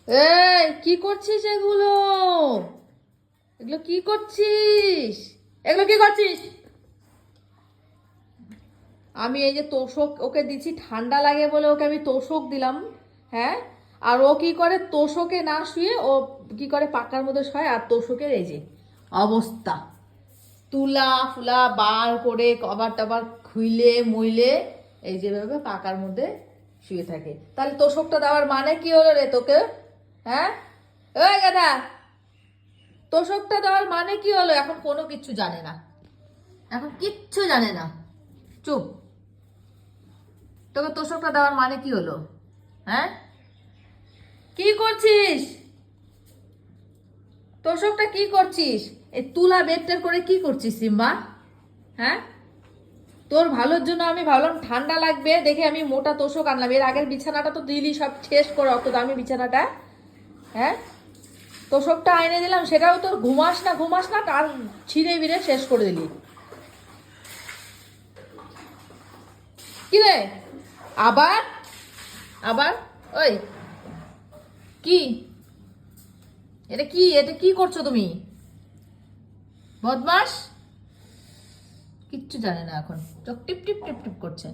এই কি করছিস এগুলো? এগুলো কি করছিস? এগুলো কি করছিস? আমি এই যে তোষক ওকে দিচ্ছি, ঠান্ডা লাগে বলে ওকে আমি তোষক দিলাম। হ্যাঁ, আর ও কি করে, তোষকে না শুয়ে ও কি করে পাকার মধ্যে শোয়, আর তোষকের এই যে অবস্থা, তুলা ফুলা বার করে কভার টাবার খুইলে মুইলে এই যেভাবে পাকার মধ্যে শুয়ে থাকে। তাহলে তোষকটা দেওয়ার মানে কি হলো রে তোকে? হ্যাঁ, ওই গাধা, তোষকটা দেওয়ার মানে কি হলো? এখন কোনো কিচ্ছু জানে না, এখন কিচ্ছু জানে না, চুপ। তোকে তোষকটা দেওয়ার মানে কি হলো? হ্যাঁ, কি করছিস? তোষকটা কি করছিস? এই তুলা বেডটার করে কি করছিস সিম্বা? হ্যাঁ, তোর ভালোর জন্য আমি ভাবলাম ঠান্ডা লাগবে দেখে আমি মোটা তোষক আনলাম। এর আগের বিছানাটা তো দিলি সব শেষ করে, অত দামি বিছানাটা। হ্যাঁ, তোষকটা আইনে দিলাম, সেটাও তোর ঘুমাস না ঘুমাস না, আর ছিঁড়ে বিড়ে শেষ করে দিলি। কি রে? আবার আবার ওই কি, এটা কি করছো তুমি? বদমাস, কিচ্ছু জানে না, এখন চোখ টিপ টিপ টিপ টিপ করছে।